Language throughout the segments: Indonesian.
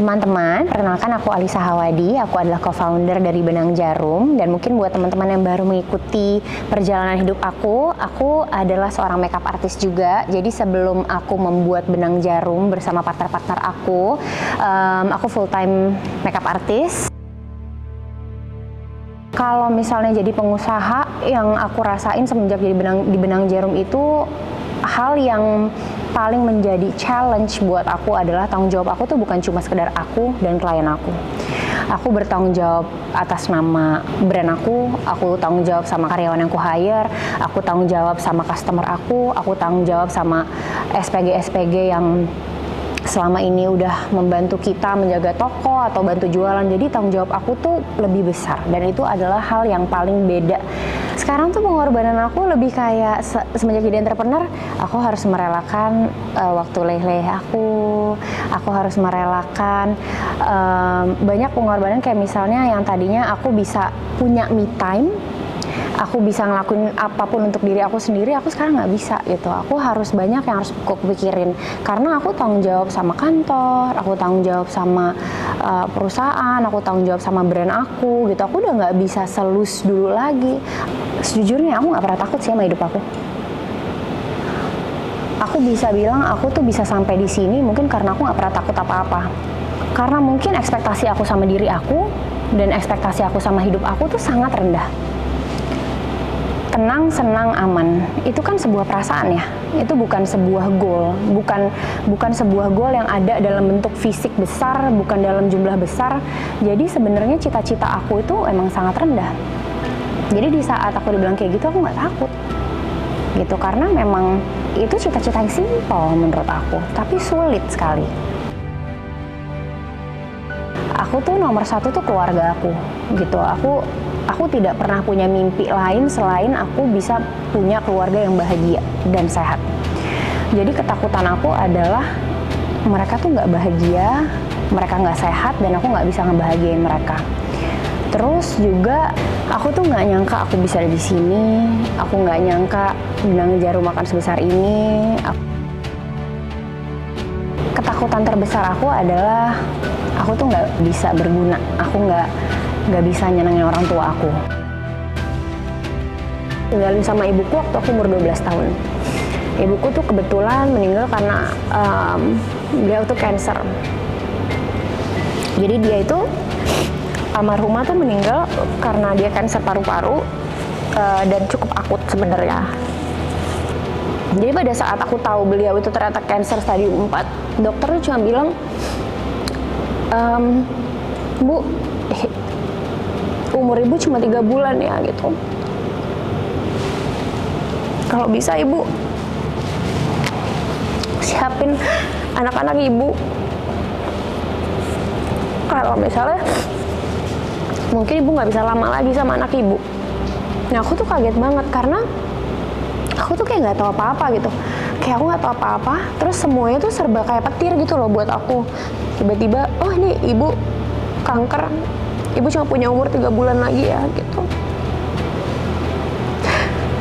Teman-teman, perkenalkan aku Alisa Hawadi, aku adalah co-founder dari Benang Jarum, dan mungkin buat teman-teman yang baru mengikuti perjalanan hidup aku adalah seorang makeup artist juga. Jadi sebelum aku membuat Benang Jarum bersama partner-partner aku full time makeup artist. Kalau misalnya jadi pengusaha, yang aku rasain semenjak jadi di Benang Jarum itu, hal yang paling menjadi challenge buat aku adalah tanggung jawab aku tuh bukan cuma sekedar aku dan klien aku. Aku bertanggung jawab atas nama brand aku tanggung jawab sama karyawan yang aku hire, aku tanggung jawab sama customer aku tanggung jawab sama SPG yang selama ini udah membantu kita menjaga toko atau bantu jualan. Jadi tanggung jawab aku tuh lebih besar, dan itu adalah hal yang paling beda. Sekarang tuh pengorbanan aku lebih kayak semenjak jadi entrepreneur, aku harus merelakan waktu leleh aku harus merelakan banyak pengorbanan, kayak misalnya yang tadinya aku bisa punya me time, aku bisa ngelakuin apapun untuk diri aku sendiri, aku sekarang nggak bisa gitu. Aku harus banyak yang harus aku pikirin, karena aku tanggung jawab sama kantor, aku tanggung jawab sama perusahaan, aku tanggung jawab sama brand aku gitu. Aku udah nggak bisa selus dulu lagi. Sejujurnya aku nggak pernah takut sih sama hidup aku. Aku bisa bilang aku tuh bisa sampai di sini mungkin karena aku nggak pernah takut apa-apa. Karena mungkin ekspektasi aku sama diri aku dan ekspektasi aku sama hidup aku tuh sangat rendah. Tenang, senang, aman, itu kan sebuah perasaan ya. Itu bukan sebuah goal, bukan sebuah goal yang ada dalam bentuk fisik besar, bukan dalam jumlah besar. Jadi sebenarnya cita-cita aku itu emang sangat rendah. Jadi di saat aku dibilang kayak gitu, aku nggak takut gitu, karena memang itu cita-cita yang simpel menurut aku, tapi sulit sekali. Aku tuh nomor satu tuh keluarga aku gitu. Aku tidak pernah punya mimpi lain selain aku bisa punya keluarga yang bahagia dan sehat. Jadi ketakutan aku adalah mereka tuh nggak bahagia, mereka nggak sehat, dan aku nggak bisa ngebahagiain mereka. Terus juga aku tuh nggak nyangka aku bisa ada di sini, aku nggak nyangka Benang Jarum akan sebesar ini. Ketakutan terbesar aku adalah aku tuh nggak bisa berguna, aku nggak bisa nyenengin orang tua aku. Tinggalin sama ibuku waktu aku umur 12 tahun. Ibuku tuh kebetulan meninggal karena beliau tuh cancer. Jadi dia itu almarhumah tuh meninggal karena dia cancer paru-paru dan cukup akut sebenarnya. Jadi pada saat aku tahu beliau itu ternyata cancer stadium 4, dokter tuh cuma bilang, Bu, umur ibu cuma 3 bulan ya gitu. Kalau bisa ibu siapin anak-anak ibu. Kalau misalnya mungkin ibu nggak bisa lama lagi sama anak ibu. Nah aku tuh kaget banget karena aku tuh kayak nggak tahu apa-apa gitu. Kayak aku nggak tahu apa-apa. Terus semuanya tuh serba kayak petir gitu loh buat aku. Tiba-tiba, oh ini ibu kanker. Ibu cuma punya umur 3 bulan lagi ya gitu.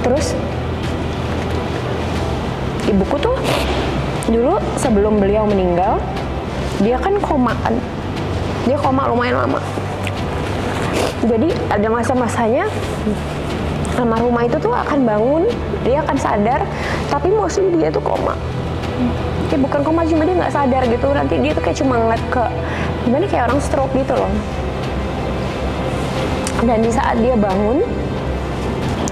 Terus ibuku tuh dulu sebelum beliau meninggal, dia kan koma kan. Dia koma lumayan lama. Jadi ada masa-masanya almarhumah itu tuh akan bangun, dia akan sadar, tapi mostly dia tuh koma. Ya bukan koma, cuma dia nggak sadar gitu. Nanti dia tuh kayak cuma ngeliat ke gimana, kayak orang stroke gitu loh. Dan di saat dia bangun,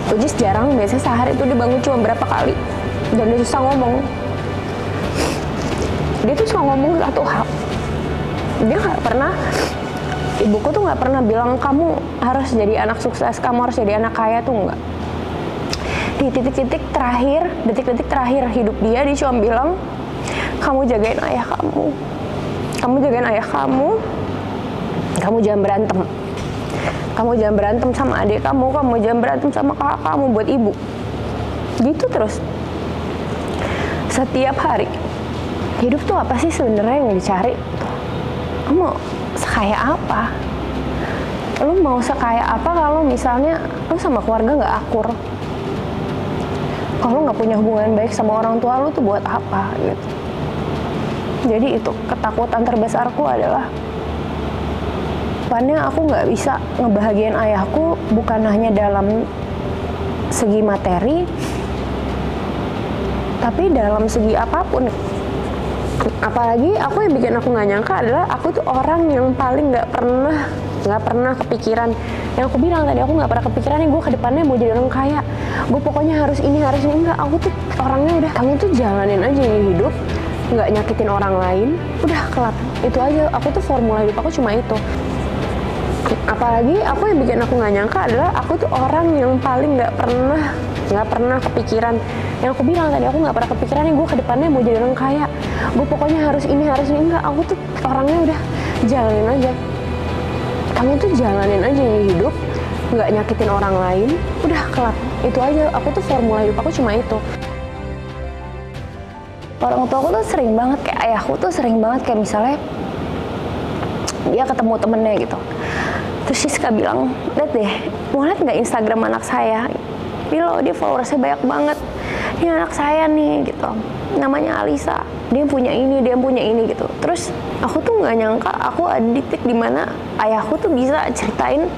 which is jarang, biasanya sehari itu dia bangun cuma berapa kali, dan dia susah ngomong. Dia tuh cuma ngomong satu hal, dia nggak pernah, ibuku tuh nggak pernah bilang kamu harus jadi anak sukses, kamu harus jadi anak kaya, tuh nggak. Di detik-detik terakhir hidup dia cuma bilang, kamu jagain ayah kamu jagain ayah kamu jangan berantem. Kamu jangan berantem sama adik kamu jangan berantem sama kakak kamu buat ibu. Gitu terus. Setiap hari. Hidup tuh apa sih sebenarnya yang dicari? Kamu sekaya apa? Lu mau sekaya apa kalau misalnya lu sama keluarga nggak akur? Kalau nggak punya hubungan baik sama orang tua lu tuh buat apa gitu? Jadi itu ketakutan terbesarku adalah depannya aku nggak bisa ngebahagiain ayahku, bukan hanya dalam segi materi, tapi dalam segi apapun. Apalagi aku yang bikin aku nggak nyangka adalah aku tuh orang yang paling nggak pernah kepikiran. Yang aku bilang tadi, aku nggak pernah kepikiran nih gue ke depannya mau jadi orang kaya, gue pokoknya harus ini enggak. Aku tuh orangnya udah, kamu tuh jalanin aja hidup, nggak nyakitin orang lain, udah kelar, itu aja. Aku tuh formula hidup aku cuma itu. Apalagi aku yang bikin aku nggak nyangka adalah aku tuh orang yang paling nggak pernah kepikiran. Yang aku bilang tadi, aku nggak pernah kepikiran nih gue ke depannya mau jadi orang kaya, gue pokoknya harus ini enggak. Aku tuh orangnya udah, jalanin aja, kamu tuh jalanin aja hidup, nggak nyakitin orang lain, udah kelar, itu aja. Aku tuh formula hidup aku cuma itu. Orang tua aku tuh sering banget, kayak ayahku tuh sering banget kayak misalnya dia ketemu temennya gitu, terus Siska bilang, lihat deh, mau lihat nggak Instagram anak saya? Dia followersnya banyak banget. Ini anak saya nih gitu, namanya Alisa. Dia punya ini gitu. Terus aku tuh nggak nyangka aku ada di titik dimana ayahku tuh bisa ceritain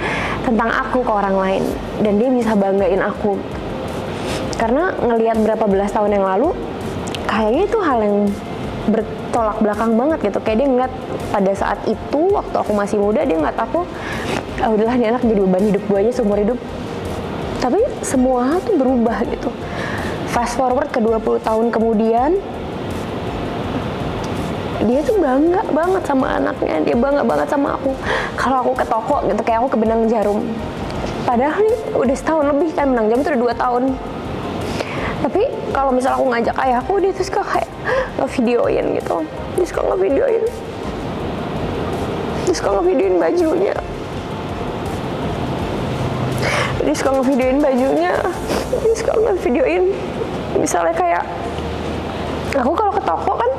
tentang aku ke orang lain dan dia bisa banggain aku. Karena ngelihat berapa belas tahun yang lalu, kayaknya itu hal yang bertolak belakang banget gitu. Kayak dia ngeliat pada saat itu, waktu aku masih muda, dia ngeliat aku, udahlah nih anak jadi beban hidup gue aja seumur hidup. Tapi semua hal tuh berubah gitu. Fast forward ke 20 tahun kemudian, dia tuh bangga banget sama anaknya, dia bangga banget sama aku. Kalau aku ke toko gitu, kayak aku ke Benang Jarum, padahal nih udah setahun lebih kan, Benang Jarum tuh udah 2 tahun. Tapi kalau misalnya aku ngajak ayahku, dia tuh suka kayak ngevideoin gitu. Dia suka ngevideoin bajunya. Dia suka ngevideoin misalnya kayak aku kalau ke toko kan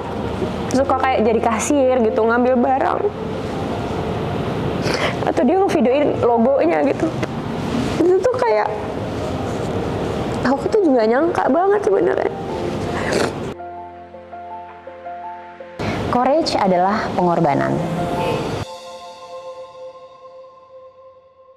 suka kayak jadi kasir gitu, ngambil barang, atau dia ngevideoin logonya gitu. Itu tuh kayak aku tuh juga nyangka banget sebenarnya. Courage adalah pengorbanan.